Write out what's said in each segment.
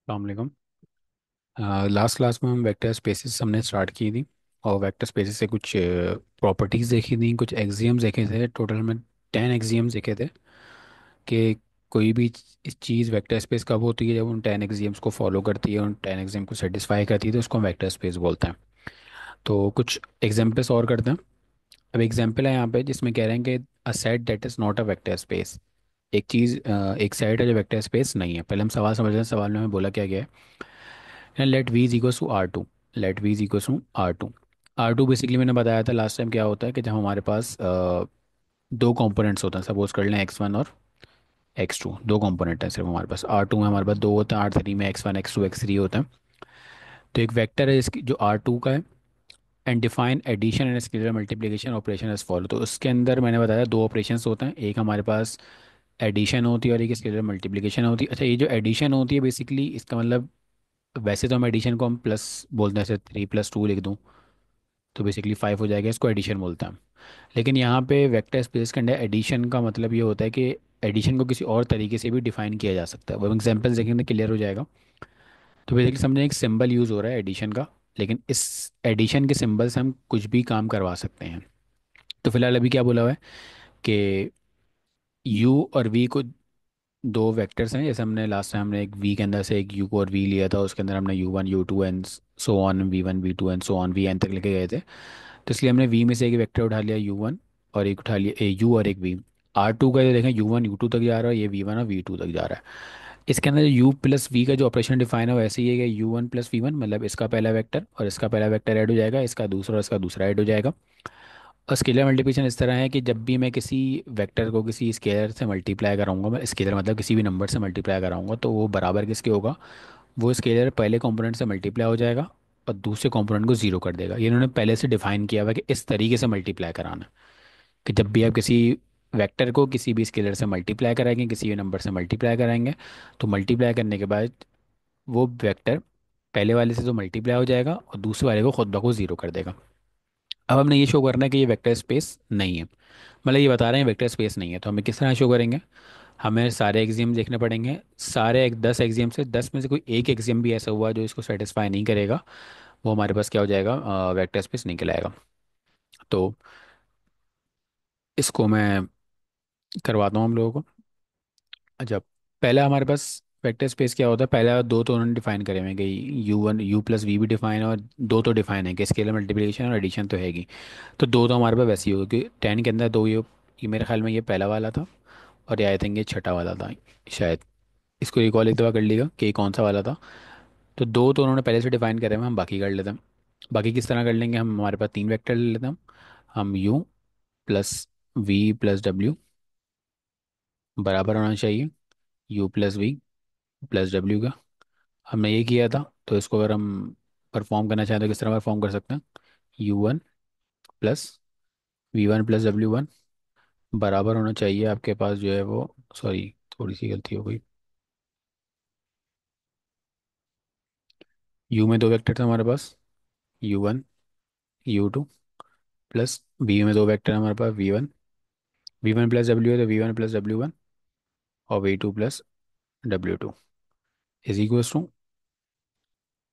अस्सलाम वालेकुम। Last class में हम वेक्टर स्पेसेस हमने स्टार्ट की थी। और वेक्टर स्पेसेस से कुछ प्रॉपर्टीज़ देखी थी, कुछ एक्सियम्स देखे थे। टोटल में 10 एक्सियम्स देखे थे कि कोई भी चीज़ वेक्टर स्पेस कब होती है, जब उन 10 एक्सियम्स को फॉलो करती है, उन 10 एक्सियम को सेटिस्फाई करती है, तो उसको हम वेक्टर स्पेस बोलते हैं। तो कुछ एग्जांपल्स और करते हैं। अब एग्जांपल है यहाँ पे जिसमें कह रहे हैं कि a set that is not a vector space. एक चीज़, एक सेट है जो वेक्टर स्पेस नहीं है। पहले हम सवाल समझ रहे हैं। सवाल में हमें बोला क्या गया है, let V is equals to R two. Let V is equals to R two. R two basically मैंने बताया था लास्ट टाइम क्या होता है कि जब हमारे पास दो कंपोनेंट्स होते हैं, सपोज कर लें एक्स वन और एक्स टू, दो कंपोनेंट हैं सिर्फ हमारे पास। आर टू में हमारे पास दो होते हैं, आर थ्री में X one X two X three होते हैं। तो एक वेक्टर है इसकी जो आर टू का है। And define addition and scalar multiplication operation as follow. तो उसके अंदर मैंने बताया दो ऑपरेशंस होते हैं, एक हमारे पास एडिशन होती है और एक स्केलर मल्टीप्लिकेशन होती है। अच्छा, ये जो एडिशन होती है बेसिकली इसका मतलब, वैसे तो हम एडिशन को हम प्लस बोलते हैं, जैसे 3 + 2 लिख दूँ तो बेसिकली 5 हो जाएगा, इसको एडिशन बोलते हैं हम। लेकिन यहाँ पे वेक्टर स्पेस के अंदर एडिशन का मतलब ये होता है कि एडिशन को किसी और तरीके से भी डिफाइन किया जा सकता है। वो एग्जांपल्स देखेंगे तो क्लियर हो जाएगा। तो बेसिकली समझें एक सिंबल यूज़ हो रहा है एडिशन का, लेकिन इस एडिशन के सिंबल से हम कुछ भी काम करवा सकते हैं। तो फिलहाल अभी क्या बोला हुआ है कि u और v को दो वेक्टर्स हैं। जैसे हमने लास्ट टाइम हमने एक v के अंदर से एक u को और v लिया था, उसके अंदर हमने u1 u2 and so on v1 v2 and so on vn तक लेके गए थे। तो इसलिए हमने v में से एक वेक्टर उठा लिया u1, और एक उठा लिया u और एक v। R2 का ये देखें u1 u2 तक जा रहा है, ये v1 और v2 तक जा रहा है। इसके अंदर u प्लस v का जो ऑपरेशन डिफाइन है वो ऐसे ही है कि u1 प्लस v1, मतलब इसका पहला वेक्टर और इसका पहला वेक्टर ऐड हो जाएगा, इसका दूसरा और इसका दूसरा ऐड हो जाएगा। और स्केलर मल्टीप्लिकेशन इस तरह है कि जब भी मैं किसी वेक्टर को किसी स्केलर से मल्टीप्लाई कराऊंगा, मैं स्केलर मतलब किसी भी नंबर से मल्टीप्लाई कराऊंगा, तो वो बराबर किसके होगा, वो स्केलर पहले कंपोनेंट से मल्टीप्लाई हो जाएगा और दूसरे कंपोनेंट को जीरो कर देगा। ये इन्होंने पहले से डिफाइन किया हुआ है कि इस तरीके से मल्टीप्लाई कराना है कि जब भी आप किसी वेक्टर को किसी भी स्केलर से मल्टीप्लाई कराएंगे, किसी भी नंबर से मल्टीप्लाई कराएंगे, तो मल्टीप्लाई करने के बाद वो वेक्टर पहले वाले से तो मल्टीप्लाई हो जाएगा और दूसरे वाले को खुद ब खुद जीरो कर देगा। अब हमने ये शो करना है कि ये वेक्टर स्पेस नहीं है, मतलब ये बता रहे हैं वेक्टर स्पेस नहीं है। तो हमें किस तरह शो करेंगे, हमें सारे एग्जाम देखने पड़ेंगे। सारे 10 एग्जाम से 10 में से कोई एक एग्जाम भी ऐसा हुआ जो इसको सेटिस्फाई नहीं करेगा, वो हमारे पास क्या हो जाएगा, वेक्टर स्पेस नहीं कहलाएगा। तो इसको मैं करवाता हूँ हम लोगों को। अच्छा, पहला हमारे पास वेक्टर स्पेस क्या होता है, पहला दो तो उन्होंने डिफाइन करे हुए हैं कि u1 u प्लस वी भी डिफाइन है, और दो तो डिफाइन है कि स्केलर मल्टीप्लिकेशन और एडिशन तो हैगी। तो दो तो हमारे पास वैसे ही होगी कि 10 के अंदर दो, ये मेरे ख्याल में ये पहला वाला था और ये आई थिंक ये छठा वाला था शायद। इसको रिकॉल एक दफ़ा कर लीजिएगा कि ये कौन सा वाला था। तो दो तो उन्होंने पहले से डिफाइन करे हुए हैं, हम बाकी कर लेते हैं। बाकी किस तरह कर लेंगे, हम हमारे पास तीन वेक्टर ले लेते हैं। हम u plus V plus W बराबर होना चाहिए u plus V plus W का। हमने ये किया था, तो इसको अगर हम परफॉर्म करना चाहें तो किस तरह परफॉर्म कर सकते हैं, u1 plus v1 plus w1 बराबर होना चाहिए आपके पास जो है वो, सॉरी थोड़ी सी गलती हो गई। u में दो वेक्टर थे हमारे पास, u1 u2 प्लस v में दो वेक्टर हमारे पास v1, v1 प्लस w है तो v1 प्लस w1, और v2 plus w2 is equals to,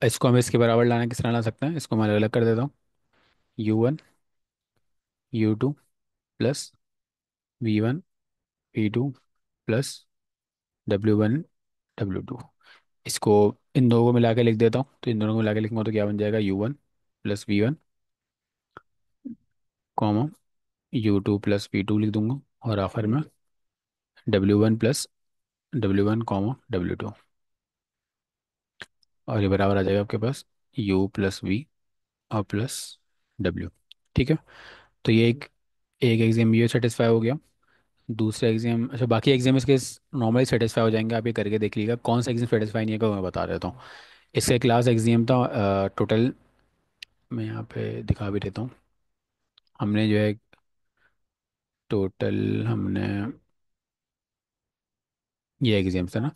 इसको हम इसके बराबर लाना किस तरह ला सकते हैं, इसको मैं अलग अलग कर देता हूँ। u1 u2 plus v1 v2 plus w1 w2। इसको इन दोनों को मिला के लिख देता हूँ, तो इन दोनों को मिला के लिखूंगा तो क्या बन जाएगा, u1 plus v1 comma u2 plus v2 लिख दूंगा, और आखिर में w1 plus w1 comma w2। और ये बराबर आ जाएगा आपके पास u प्लस वी और प्लस w। ठीक है। तो ये एक एक एग्जाम ये सेटिस्फाई हो गया। दूसरा एग्जाम, अच्छा बाकी एग्जाम इसके नॉर्मली सेटिस्फाई हो जाएंगे, आप ये करके देख लीजिएगा। कौन सा एग्जाम सेटिस्फाई नहीं है मैं बता देता हूँ। इसका क्लास एग्जाम था टोटल, मैं यहाँ पे दिखा भी देता हूँ। हमने जो है टोटल हमने ये एग्जाम था ना,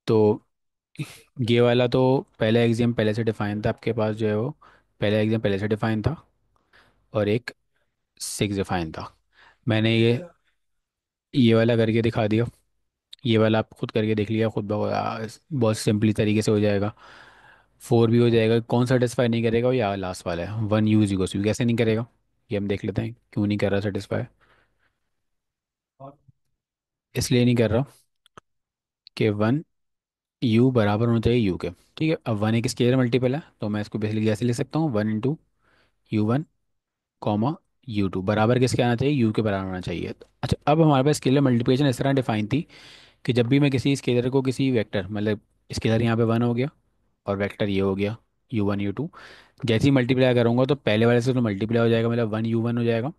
तो ये वाला तो पहला एग्जाम पहले से डिफाइन था आपके पास जो है वो, पहला एग्जाम पहले से डिफाइन था और एक 6 डिफाइन था। मैंने ये वाला करके दिखा दिया। ये वाला आप खुद करके देख लिया खुद बहुत सिंपली तरीके से हो जाएगा। 4 भी हो जाएगा। कौन सेटिस्फाई नहीं करेगा, वो या लास्ट वाला है 1 यूज इक्वल्स यू, कैसे नहीं करेगा? ये हम देख लेते हैं क्यों नहीं कर रहा सेटिस्फाई। इसलिए नहीं कर रहा कि 1 यू बराबर होना चाहिए यू के। ठीक है, अब 1 एक स्केलर मल्टीपल है, तो मैं इसको बेसिकली कैसे लिख सकता हूँ, 1 इंटू U1 कॉमा U2 बराबर किसके आना चाहिए, यू के बराबर होना चाहिए। अच्छा, अब हमारे पास स्केलर मल्टीप्लिकेशन इस तरह डिफाइन थी कि जब भी मैं किसी स्केलर को किसी वेक्टर, मतलब स्केलर यहाँ पे 1 हो गया और वेक्टर ये हो गया U1 U2, जैसे ही मल्टीप्लाई करूंगा तो पहले वाले से तो मल्टीप्लाई हो जाएगा, मतलब 1 U1 हो जाएगा,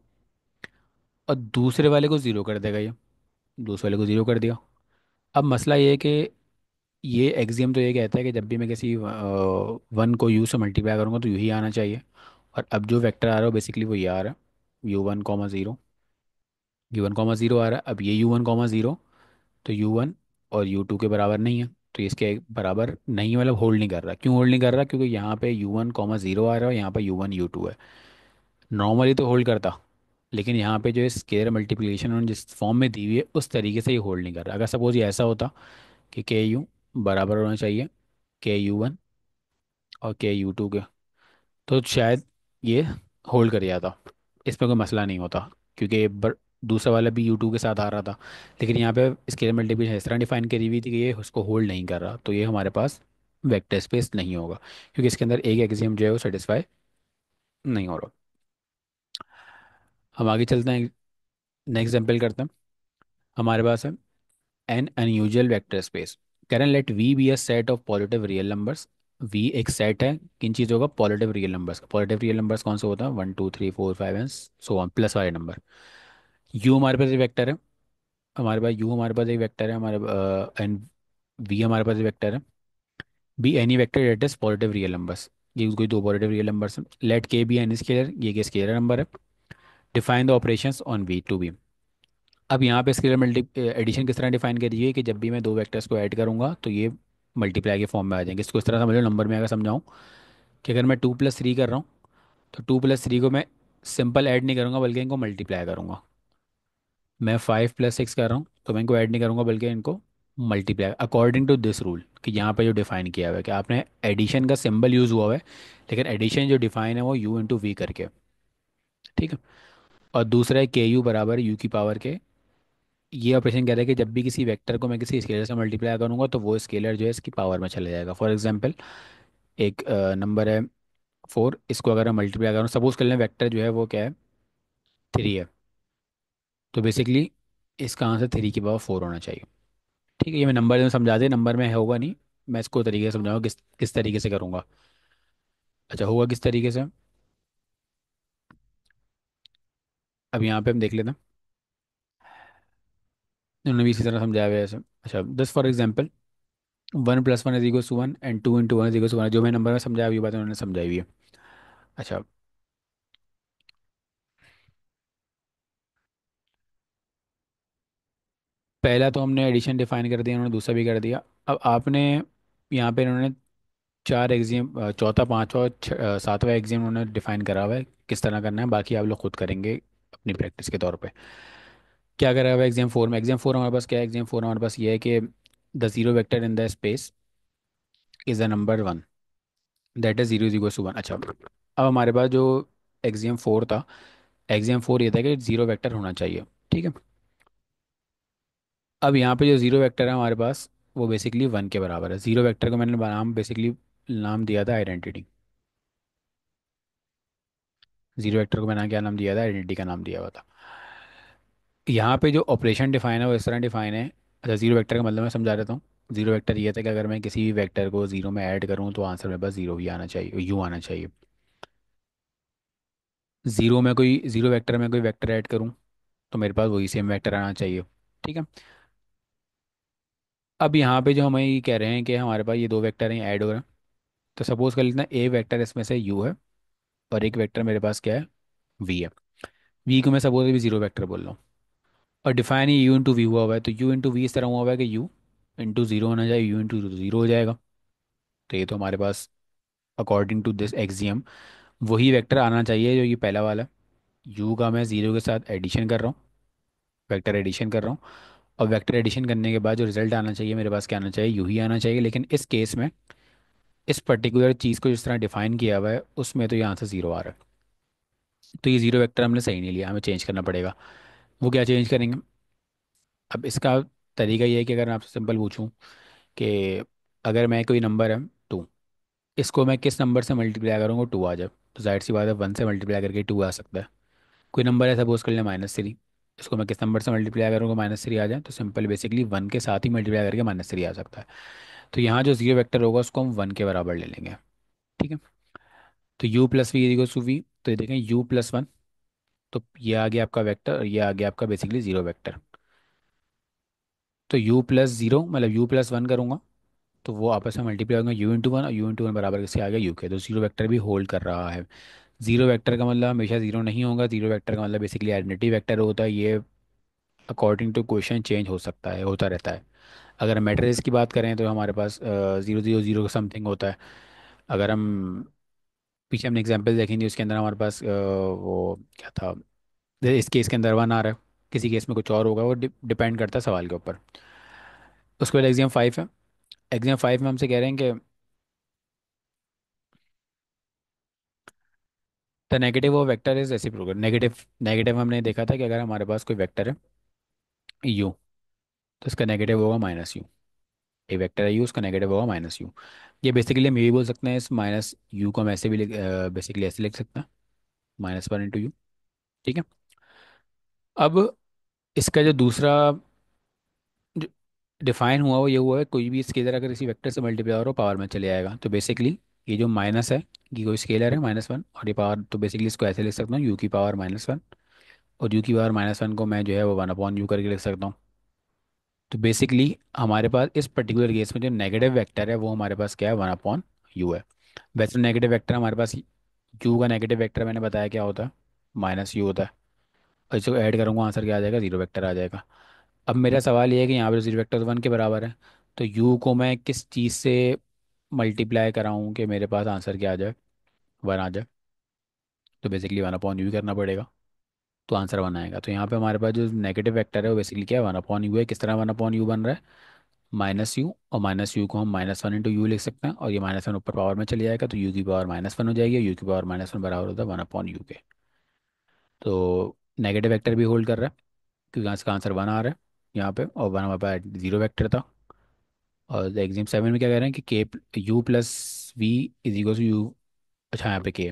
और दूसरे वाले को ज़ीरो कर देगा ये, दूसरे वाले को ज़ीरो कर दिया। अब मसला ये है कि ये एक्सियम तो ये कहता है कि जब भी मैं किसी 1 को यू से मल्टीप्लाई करूंगा तो यू ही आना चाहिए। और अब जो वेक्टर आ रहा है बेसिकली वो ये आ रहा है U1 कॉमा 0, U1 कॉमा 0 आ रहा है। अब ये U1 कॉमा 0, तो U1 और U2 के बराबर नहीं है, तो ये इसके बराबर नहीं है, मतलब होल्ड नहीं कर रहा। क्यों होल्ड नहीं कर रहा? क्योंकि यहाँ पे U1 कॉमा 0 आ रहा है और यहाँ पे U1 U2 है। नॉर्मली तो होल्ड करता, लेकिन यहाँ पे जो स्केलर मल्टीप्लिकेशन उन्होंने जिस फॉर्म में दी हुई है उस तरीके से ये होल्ड नहीं कर रहा। अगर सपोज ये ऐसा होता कि KU बराबर होना चाहिए KU1 और KU2 के, तो शायद ये होल्ड कर जाता, इसमें कोई मसला नहीं होता, क्योंकि दूसरा वाला भी U2 के साथ आ रहा था। लेकिन यहाँ पे स्केलर मल्टीप्लिकेशन इस तरह डिफाइन करी हुई थी कि ये उसको होल्ड नहीं कर रहा, तो ये हमारे पास वेक्टर स्पेस नहीं होगा, क्योंकि इसके अंदर एक एक्सियम जो है वो सेटिस्फाई नहीं हो रहा। हम आगे चलते हैं, नेक्स्ट एग्जाम्पल करते हैं। हमारे पास है एन अनयूजुअल वेक्टर स्पेस। करें let V be a set of positive real numbers. V एक सेट है किन चीज़ों का, पॉजिटिव रियल नंबर्स का। पॉजिटिव रियल नंबर्स कौन सा होता है, 1 2 3 4 5 एंड सो ऑन, प्लस वाले नंबर। यू हमारे पास एक वेक्टर है, हमारे पास यू हमारे पास एक वेक्टर है, हमारे एंड वी हमारे पास एक वेक्टर है। Be any vector that is positive real numbers, ये कोई दो पॉजिटिव रियल नंबर्स हैं। Let k be an scalar, ये के स्केलर नंबर है। Define the operations on V to be. अब यहाँ पे स्केलर मल्टी एडिशन किस तरह डिफाइन करिए कि जब भी मैं दो वेक्टर्स को ऐड करूंगा तो ये मल्टीप्लाई के फॉर्म में आ जाएंगे। इसको इस तरह समझ लो, नंबर में अगर समझाऊँ कि अगर मैं 2 + 3 कर रहा हूँ तो 2 + 3 को मैं सिंपल ऐड नहीं करूंगा बल्कि इनको मल्टीप्लाई करूंगा। मैं 5 + 6 कर रहा हूँ तो मैं इनको ऐड नहीं करूंगा बल्कि इनको multiply, according to this rule, कि यहाँ पे जो डिफाइन किया हुआ है कि आपने एडिशन का सिंबल यूज़ हुआ है, लेकिन एडिशन जो डिफाइन है वो U × V करके। ठीक है, और दूसरा है KU बराबर यू की पावर के। ये ऑपरेशन कह रहा है कि जब भी किसी वेक्टर को मैं किसी स्केलर से मल्टीप्लाई करूंगा तो वो स्केलर जो है इसकी पावर में चला जाएगा। फॉर एग्जांपल, एक नंबर है 4, इसको अगर मैं मल्टीप्लाई करूँ, सपोज कर लें वेक्टर जो है वो क्या है, 3 है, तो बेसिकली इसका आंसर 3 की पावर 4 होना चाहिए। ठीक है, ये मैं नंबर में समझा दे, नंबर में है होगा नहीं, मैं इसको तरीके से समझाऊंगा किस किस तरीके से करूँगा। अच्छा, होगा किस तरीके से, अब यहाँ पे हम देख लेते हैं। उन्होंने भी इसी तरह समझाया हुआ है ऐसे। अच्छा, दस फॉर एग्जाम्पल 1 + 1 = 1 एंड 2 × 1 = 1, जो मैं नंबर में समझाया हुई बात उन्होंने समझाई हुई है। अच्छा, पहला तो हमने एडिशन डिफाइन कर दिया, उन्होंने दूसरा भी कर दिया। अब आपने यहाँ पे इन्होंने चार एग्जाम, चौथा पांचवा और सातवां एग्जाम उन्होंने डिफाइन करा हुआ है किस तरह करना है, बाकी आप लोग खुद करेंगे अपनी प्रैक्टिस के तौर पे। क्या करा हुआ है एग्जाम 4 में, एग्जाम 4 हमारे पास क्या है, एग्जाम 4 हमारे पास ये है कि the zero vector in the space is the number 1, that is 0 = 1। अच्छा, अब हमारे पास जो एग्जाम 4 था, एग्जाम 4 ये था कि जीरो वेक्टर होना चाहिए। ठीक है, अब यहाँ पे जो जीरो वेक्टर है हमारे पास वो बेसिकली 1 के बराबर है। जीरो वेक्टर को मैंने नाम बेसिकली नाम दिया था आइडेंटिटी। जीरो वेक्टर को मैंने क्या नाम दिया था, आइडेंटिटी का नाम दिया हुआ था। यहाँ पे जो ऑपरेशन डिफाइन है वो इस तरह डिफाइन है। अच्छा, जीरो वेक्टर का मतलब मैं समझा देता हूँ। जीरो वेक्टर ये था कि अगर मैं किसी भी वेक्टर को जीरो में ऐड करूँ तो आंसर मेरे पास जीरो ही आना चाहिए, यू आना चाहिए। जीरो वेक्टर में कोई वेक्टर ऐड करूँ तो मेरे पास वही सेम वेक्टर आना चाहिए। ठीक है, अब यहाँ पे जो हमें ये कह रहे हैं कि हमारे पास ये दो वेक्टर हैं ऐड हो रहे हैं, तो सपोज कर लेते हैं ए वेक्टर इसमें से यू है और एक वेक्टर मेरे पास क्या है, वी है। वी को मैं सपोज भी जीरो वेक्टर बोल रहा हूँ, और डिफाइन ही U × V हुआ हुआ है, तो U × V इस तरह हुआ हुआ है कि U × 0 होना चाहिए, U × 0 हो जाएगा। तो ये तो हमारे पास अकॉर्डिंग टू दिस एक्सियम वही वेक्टर आना चाहिए जो ये पहला वाला। यू का मैं 0 के साथ एडिशन कर रहा हूँ, वेक्टर एडिशन कर रहा हूँ, और वेक्टर एडिशन करने के बाद जो रिजल्ट आना चाहिए मेरे पास क्या आना चाहिए, यू ही आना चाहिए। लेकिन इस केस में इस पर्टिकुलर चीज़ को जिस तरह डिफाइन किया हुआ है उसमें तो यहाँ से ज़ीरो आ रहा है। तो ये ज़ीरो वेक्टर हमने सही नहीं लिया, हमें चेंज करना पड़ेगा। वो क्या चेंज करेंगे? अब इसका तरीका ये है कि अगर मैं आपसे सिंपल पूछूं कि अगर मैं कोई नंबर है टू, इसको मैं किस नंबर से मल्टीप्लाई करूँगा टू आ जाए, तो जाहिर सी बात है वन से मल्टीप्लाई करके टू आ सकता है। कोई नंबर है सपोज कर लें -3, इसको मैं किस नंबर से मल्टीप्लाई करूँगा -3 आ जाए, तो सिंपल बेसिकली वन के साथ ही मल्टीप्लाई करके -3 आ सकता है। तो यहाँ जो जीरो वेक्टर होगा उसको हम वन के बराबर ले लेंगे। ठीक है। तो u plus V equals to V, तो ये देखें u+1, तो ये आ गया आपका वेक्टर और ये आ गया आपका बेसिकली जीरो वेक्टर। तो u+0 मतलब u+1 करूँगा तो वो आपस में मल्टीप्लाई होगा u×1, और u×1 बराबर किसके आ गया u के, तो जीरो वेक्टर भी होल्ड कर रहा है। जीरो वेक्टर का मतलब हमेशा जीरो नहीं होगा, जीरो वेक्टर का मतलब बेसिकली आइडेंटिटी वेक्टर होता है। ये अकॉर्डिंग टू क्वेश्चन चेंज हो सकता है, होता रहता है। अगर हम मैट्रिक्स की बात करें तो हमारे पास 0 0 0 समथिंग होता है। अगर हम पीछे हमने एग्जाम्पल देखेंगे उसके अंदर हमारे पास वो क्या था, जैसे इस केस के अंदर वन आ रहा है, किसी केस में कुछ और होगा, वो डिपेंड करता है सवाल के ऊपर। उसके बाद एग्जाम 5 है। एग्जाम 5 में हमसे कह रहे हैं कि the negative of vector is reciprocal. Negative, negative हमने देखा था कि अगर हमारे पास कोई वेक्टर है यू, तो इसका नेगेटिव होगा -u। एक वेक्टर है यू, उसका नेगेटिव होगा -u। ये बेसिकली हम ये भी बोल सकते हैं, इस -u को हम ऐसे भी बेसिकली ऐसे लिख सकते हैं, -1 × u। ठीक है। अब इसका जो दूसरा डिफाइन हुआ वो ये हुआ है, कोई भी स्केलर अगर इसी वेक्टर से मल्टीप्लाई हो पावर में चले जाएगा। तो बेसिकली ये जो माइनस है, कि कोई स्केलर है -1 और ये पावर, तो बेसिकली इसको ऐसे लिख सकता हूँ u⁻⁻1, और u⁻⁻1 को मैं जो है वो 1/u करके लिख सकता हूँ। तो बेसिकली हमारे पास इस पर्टिकुलर केस में जो नेगेटिव वेक्टर है वो हमारे पास क्या है, 1/u है। वैसे नेगेटिव वेक्टर हमारे पास u का नेगेटिव वेक्टर मैंने बताया क्या होता है, -u होता है। और इसको ऐड करूँगा आंसर क्या आ जाएगा, जीरो वेक्टर आ जाएगा। अब मेरा सवाल ये है कि यहाँ पर जीरो वेक्टर वन के बराबर है, तो u को मैं किस चीज़ से मल्टीप्लाई कराऊँ कि मेरे पास आंसर क्या आ जाए, वन आ जाए। तो बेसिकली 1/u करना पड़ेगा, तो आंसर वन आएगा। तो यहाँ पे हमारे पास जो नेगेटिव वेक्टर है वो बेसिकली क्या है, 1/u है। किस तरह 1/u बन रहा है, -u, और -u को हम -1 × u लिख सकते हैं, और ये -1 ऊपर पावर में चले जाएगा तो u⁻1 हो जाएगी, u⁻1 बराबर होता है 1/u के। तो नेगेटिव वेक्टर भी होल्ड कर रहा है क्योंकि इसका आंसर वन आ रहा है यहाँ पे, और वन हमारे पास जीरो वेक्टर था। और एग्जाम 7 में क्या कह रहे हैं कि के u+v = u। अच्छा यहाँ पे के,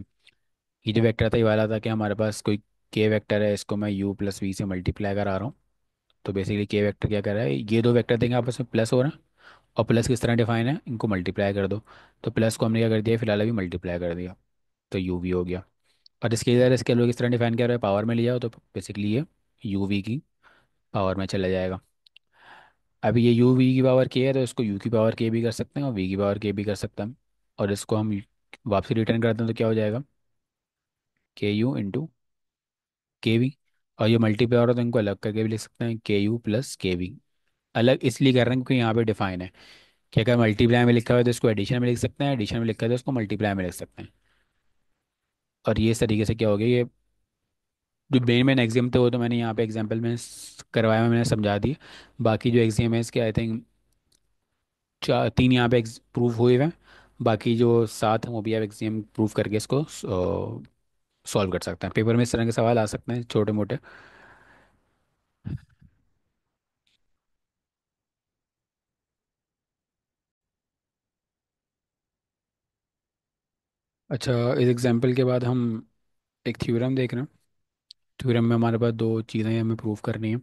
ये जो वेक्टर था ये वाला था कि हमारे पास कोई के वेक्टर है, इसको मैं u+v से मल्टीप्लाई करा रहा हूँ। तो बेसिकली के वेक्टर क्या कर रहा है, ये दो वेक्टर देंगे आपस में प्लस हो रहा है, और प्लस किस तरह डिफाइन है, इनको मल्टीप्लाई कर दो। तो प्लस को हमने क्या कर दिया, फिलहाल अभी मल्टीप्लाई कर दिया, तो यू वी हो गया। और इसके इधर इसके लोग किस तरह डिफाइन कर रहे हैं, पावर में लिया हो तो बेसिकली ये यू वी की पावर में चला जाएगा। अभी ये यू वी की पावर के है तो इसको यू की पावर के भी कर सकते हैं और वी की पावर के भी कर सकते हैं। और इसको हम वापसी रिटर्न करते हैं तो क्या हो जाएगा, KU × KV। और ये मल्टीप्लाई हो रहा है तो इनको अलग करके भी लिख सकते हैं, KU + KV। अलग इसलिए कर रहे हैं क्योंकि यहाँ पे डिफाइन है कि अगर मल्टीप्लाई में लिखा हुआ है तो इसको एडिशन में लिख सकते हैं, एडिशन में लिखा है तो इसको मल्टीप्लाई में लिख सकते हैं। और ये इस तरीके से क्या हो गया, ये जो मेन मेन एग्जाम थे वो तो मैंने यहाँ पे एग्जाम्पल में करवाया हुआ, मैंने समझा दिया। बाकी जो एग्जाम है इसके आई थिंक चार तीन यहाँ पे प्रूफ हुए हुए हैं। बाकी जो सात हैं वो भी आप एग्जाम प्रूफ करके इसको सॉल्व कर सकते हैं। पेपर में इस तरह के सवाल आ सकते हैं छोटे मोटे। अच्छा, इस एग्जाम्पल के बाद हम एक थ्योरम देख रहे हैं। थ्योरम में हमारे पास दो चीज़ें हमें प्रूफ करनी है।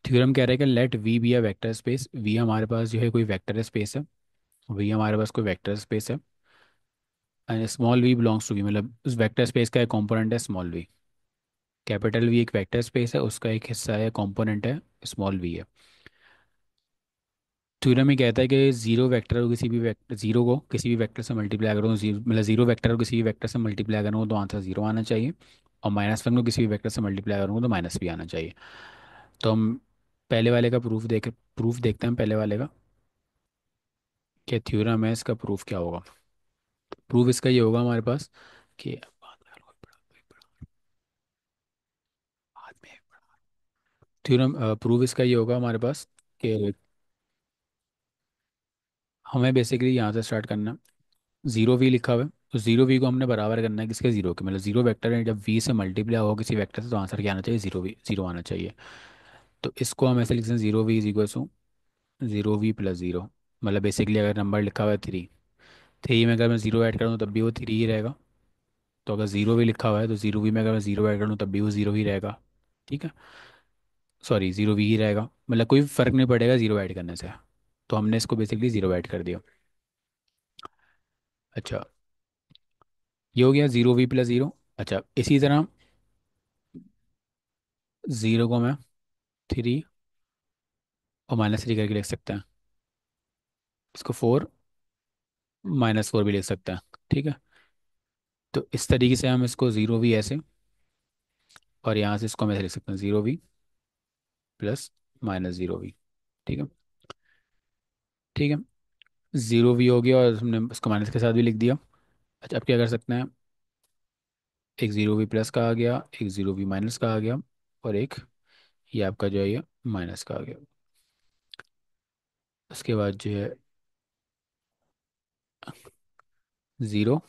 थ्योरम कह रहा है कि let V be a vector space. V हमारे पास जो है कोई वेक्टर स्पेस है, वी हमारे पास कोई वेक्टर स्पेस है, and small V belongs to V, मतलब उस वेक्टर स्पेस का एक कंपोनेंट है स्मॉल वी। कैपिटल वी एक वेक्टर स्पेस है, उसका एक हिस्सा है, कंपोनेंट है स्मॉल वी है। थ्योरम ही कहता है कि जीरो वेक्टर को किसी भी वेक्टर, जीरो को किसी भी वेक्टर से मल्टीप्लाई करो, जीरो मतलब जीरो वेक्टर को किसी भी वेक्टर से मल्टीप्लाई करूँ तो आंसर जीरो आना चाहिए, और -1 को किसी भी वेक्टर से मल्टीप्लाई करूँगा तो माइनस भी आना चाहिए। तो हम पहले वाले का प्रूफ देखते हैं पहले वाले का, कि थ्योरम है इसका प्रूफ क्या होगा। प्रूफ इसका ये होगा हमारे पास कि बाद में थ्योरम प्रूव इसका ये होगा हमारे पास कि हमें बेसिकली यहाँ से स्टार्ट करना है। जीरो वी लिखा हुआ है, तो जीरो वी को हमने बराबर करना है किसके, जीरो के। मतलब जीरो वेक्टर है, जब वी से मल्टीप्लाई हो किसी वेक्टर से तो आंसर क्या आना चाहिए, जीरो वी, जीरो आना चाहिए। तो इसको हम ऐसे लिख सकते हैं, zero V is equal to zero V plus zero. मतलब बेसिकली अगर नंबर लिखा हुआ है थ्री, थ्री में अगर मैं जीरो ऐड करूँ तब भी वो थ्री ही रहेगा। तो अगर जीरो भी लिखा हुआ है तो जीरो वी में अगर मैं जीरो ऐड करूँ तब भी वो जीरो ही रहेगा। ठीक है, सॉरी जीरो वी ही रहेगा, मतलब कोई फर्क नहीं पड़ेगा जीरो ऐड करने से। तो हमने इसको बेसिकली जीरो ऐड कर दिया। अच्छा, ये हो गया जीरो वी प्लस जीरो। अच्छा, इसी तरह जीरो को मैं थ्री और माइनस थ्री करके लिख सकते हैं, इसको फोर माइनस फोर भी लिख सकते हैं। ठीक है, तो इस तरीके से हम इसको जीरो वी ऐसे, और यहाँ से इसको हम ऐसे लिख सकते हैं, zero V plus minus zero V. ठीक है, ठीक है, जीरो वी हो गया और हमने इसको माइनस के साथ भी लिख दिया। अच्छा, अब क्या कर सकते हैं, एक जीरो वी प्लस का आ गया, एक जीरो वी माइनस का आ गया, और एक ये आपका जो है ये माइनस का आ गया। उसके बाद जो है ज़ीरो,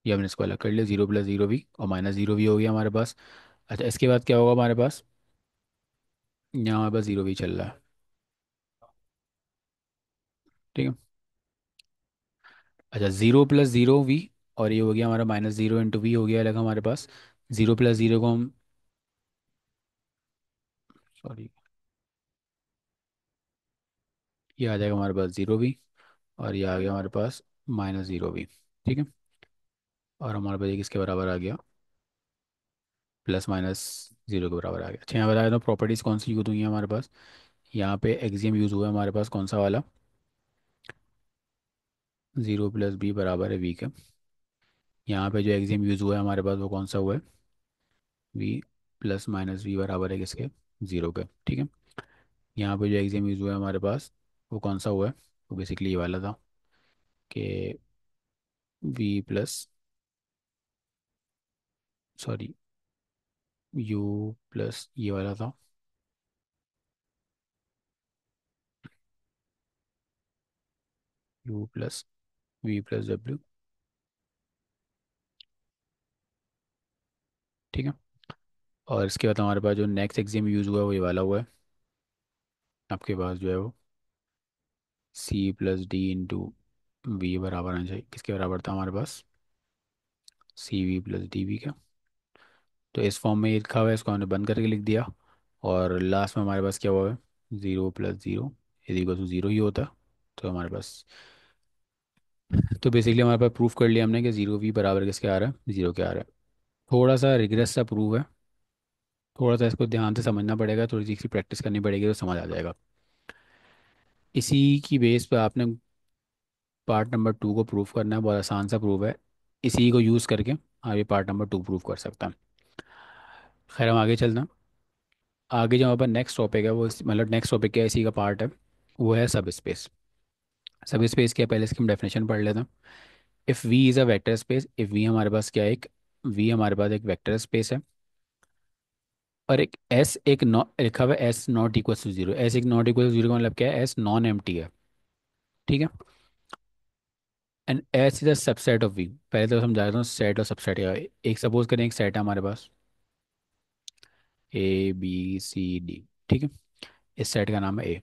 ये हमने इसको अलग कर लिया, जीरो प्लस जीरो वी और माइनस जीरो वी हो गया हमारे पास। अच्छा, इसके बाद क्या होगा हमारे पास, यहाँ हमारे पास जीरो वी चल रहा है। ठीक है, अच्छा जीरो प्लस जीरो वी, और ये हो गया हमारा माइनस जीरो इंटू वी हो गया अलग हमारे पास। जीरो प्लस जीरो को हम, सॉरी, ये आ जाएगा हमारे पास जीरो वी, और ये आ गया हमारे पास माइनस जीरो वी। ठीक है, और हमारे पास ये किसके बराबर आ गया, प्लस माइनस जीरो के बराबर आ गया। अच्छा, यहाँ बताया तो प्रॉपर्टीज़ कौन सी यूज हुई है हमारे पास, यहाँ पे एक्सियम यूज़ हुआ है हमारे पास कौन सा वाला, जीरो प्लस बी बराबर है वी के। यहाँ पे जो एक्सियम यूज़ हुआ है हमारे पास वो कौन सा हुआ है, वी प्लस माइनस वी बराबर है किसके, जीरो के। ठीक है, यहाँ पे जो एक्सियम यूज़ हुआ है हमारे पास वो कौन सा हुआ है, वो बेसिकली ये वाला था कि V plus, sorry, U plus ये वाला था, U plus V plus W. ठीक है, और इसके बाद हमारे पास जो नेक्स्ट एक्सियम यूज़ हुआ है वो ये वाला हुआ है आपके पास जो है वो, C plus D into V बराबर आना चाहिए किसके बराबर था हमारे पास, C V plus D V का। तो इस फॉर्म में ये लिखा हुआ है, इसको हमने बंद करके लिख दिया। और लास्ट में हमारे पास क्या हुआ है, zero plus zero is equal to zero ही होता। तो हमारे पास, तो बेसिकली हमारे पास प्रूफ कर लिया हमने कि ज़ीरो वी बराबर किसके आ रहा है, ज़ीरो के आ रहा है। थोड़ा सा रिग्रेस सा प्रूव है, थोड़ा सा इसको ध्यान से समझना पड़ेगा, थोड़ी सी इसकी प्रैक्टिस करनी पड़ेगी तो समझ आ जाएगा। इसी की बेस पे आपने पार्ट नंबर टू को प्रूफ करना है, बहुत आसान सा प्रूफ है। इसी को यूज़ करके आप ये पार्ट नंबर टू प्रूफ कर सकते हैं। खैर, हम आगे चलना, आगे जो हमारे पास नेक्स्ट टॉपिक है वो मतलब नेक्स्ट टॉपिक क्या इसी का पार्ट है, वो है सब स्पेस। सब स्पेस क्या है, पहले इसकी हम डेफिनेशन पढ़ लेते हैं। If V is a vector space, if V हमारे पास क्या है, एक वी हमारे पास एक वेक्टर स्पेस है, और एक एस एक नॉट लिखा हुआ है, S naught equal to zero, S एक नॉट इक्वल टू जीरो का मतलब क्या है, एस नॉन एम्प्टी है। ठीक है, and S is a subset of V. पहले तो समझा देता हूँ सेट और सबसेट का। एक सपोज करें एक सेट है हमारे पास ए बी सी डी। ठीक है, इस सेट का नाम है ए,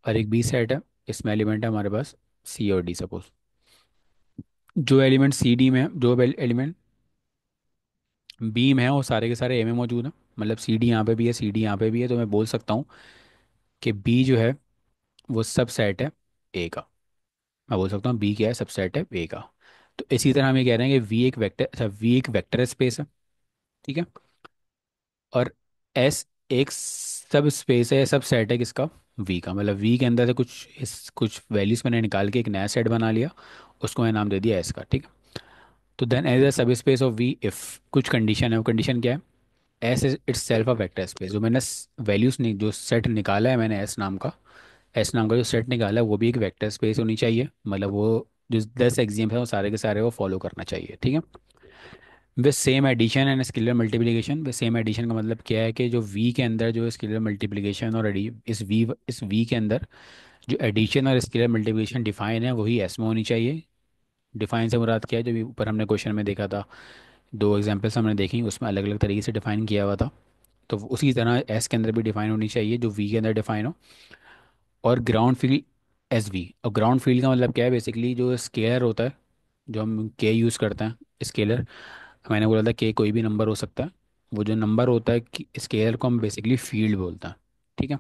और एक बी सेट है, इसमें एलिमेंट है हमारे पास सी और डी सपोज। जो एलिमेंट सी डी में है, जो एलिमेंट बी में है वो सारे के सारे ए में मौजूद है। मतलब सी डी यहाँ पे भी है, सी डी यहाँ पे भी है, तो मैं बोल सकता हूँ कि बी जो है वो सब सेट है ए का। मैं बोल सकता हूँ बी क्या है, सब सेट है ए का। तो इसी तरह हम ये कह रहे हैं कि वी एक वेक्टर, अच्छा वी एक वेक्टर स्पेस है। ठीक है, और एस एक सब स्पेस है, सब सेट है किसका, वी का। मतलब वी के अंदर से कुछ वैल्यूज मैंने निकाल के एक नया सेट बना लिया, उसको मैंने नाम दे दिया एस का। ठीक है, तो देन एज ए सब स्पेस ऑफ वी इफ कुछ कंडीशन है, वो कंडीशन क्या है, S is it's self a vector space. जो मैंने वैल्यूज जो सेट निकाला है मैंने एस नाम का, एस नाम का जो सेट निकाला है वो भी एक वेक्टर स्पेस होनी चाहिए। मतलब वो जो 10 एग्जाम्स हैं वो सारे के सारे वो फॉलो करना चाहिए, ठीक है। वे same addition and scalar multiplication, वे सेम एडिशन का मतलब क्या है कि जो वी के अंदर जो स्केलर मल्टीप्लिकेशन और इस वी के अंदर जो एडिशन और स्केलर मल्टीप्लिकेशन डिफाइन है वही एस में होनी चाहिए। डिफाइन से मुराद क्या है, जो भी ऊपर हमने क्वेश्चन में देखा था, दो एग्जांपल्स हमने देखी उसमें अलग अलग तरीके से डिफाइन किया हुआ था, तो उसी तरह एस के अंदर भी डिफाइन होनी चाहिए जो वी के अंदर डिफाइन हो। और ग्राउंड फील्ड एस वी, और ग्राउंड फील्ड का मतलब क्या है, बेसिकली जो स्केलर होता है, जो हम के यूज़ करते हैं स्केलर, मैंने बोला था के कोई भी नंबर हो सकता है, वो जो नंबर होता है कि स्केलर को हम बेसिकली फील्ड बोलते हैं, ठीक है।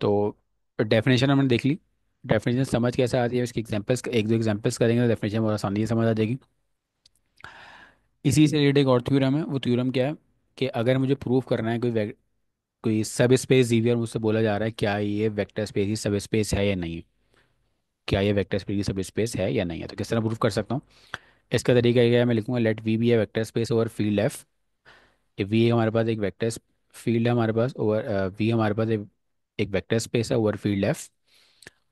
तो डेफिनेशन हमने देख ली। डेफिनेशन समझ कैसे आती है, इसके एग्जांपल्स, एक दो एग्जांपल्स करेंगे तो डेफिनेशन बहुत आसानी से समझ आ जाएगी। इसी से रिलेटेड एक और थ्योरम है, वो थ्योरम क्या है कि अगर मुझे प्रूव करना है कोई सब स्पेस जीवियर, मुझसे बोला जा रहा है क्या ये वेक्टर स्पेस की सब स्पेस है या नहीं है, क्या ये वेक्टर स्पेस की सब स्पेस है या नहीं है, तो किस तरह प्रूव कर सकता हूँ। इसका तरीका क्या है, मैं लिखूंगा let V be a vector space over field F. V हमारे पास एक वेक्टर फील्ड है हमारे पास ओवर, वी हमारे पास एक वेक्टर स्पेस है ओवर फील्ड एफ।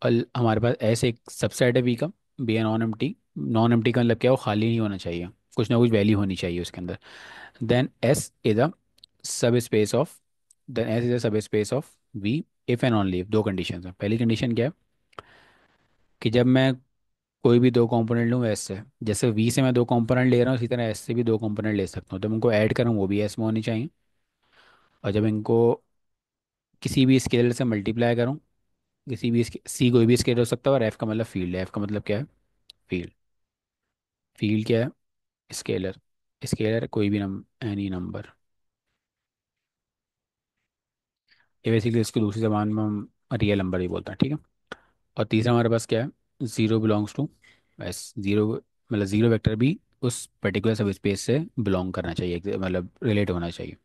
और हमारे पास ऐसे एक सबसेट है वी का, be a non empty. Non empty का मतलब क्या है, वो खाली नहीं होना चाहिए, कुछ ना कुछ वैल्यू होनी चाहिए उसके अंदर। Then S is a subspace of, then S is a subspace of V if and only if. दो कंडीशन है, पहली कंडीशन क्या है कि जब मैं कोई भी दो कंपोनेंट लूँ एस से, जैसे वी से मैं दो कंपोनेंट ले रहा हूँ, इसी तरह एस से भी दो कंपोनेंट ले सकता हूँ, तो मैं उनको ऐड करूँ वो भी एस में होनी चाहिए। और जब इनको किसी भी स्केलर से मल्टीप्लाई करूँ, किसी भी सी कोई भी स्केलर हो सकता है, और एफ का मतलब फील्ड है, एफ का मतलब क्या है, फील्ड। फील्ड क्या है, स्केलर। स्केलर कोई भी एनी नंबर, ये बेसिकली इसको दूसरी जबान में हम रियल नंबर ही बोलते हैं, ठीक है। और तीसरा हमारे पास क्या है, zero belongs to S. Zero मतलब जीरो वेक्टर भी उस पर्टिकुलर सब स्पेस से बिलोंग करना चाहिए, मतलब रिलेट होना चाहिए।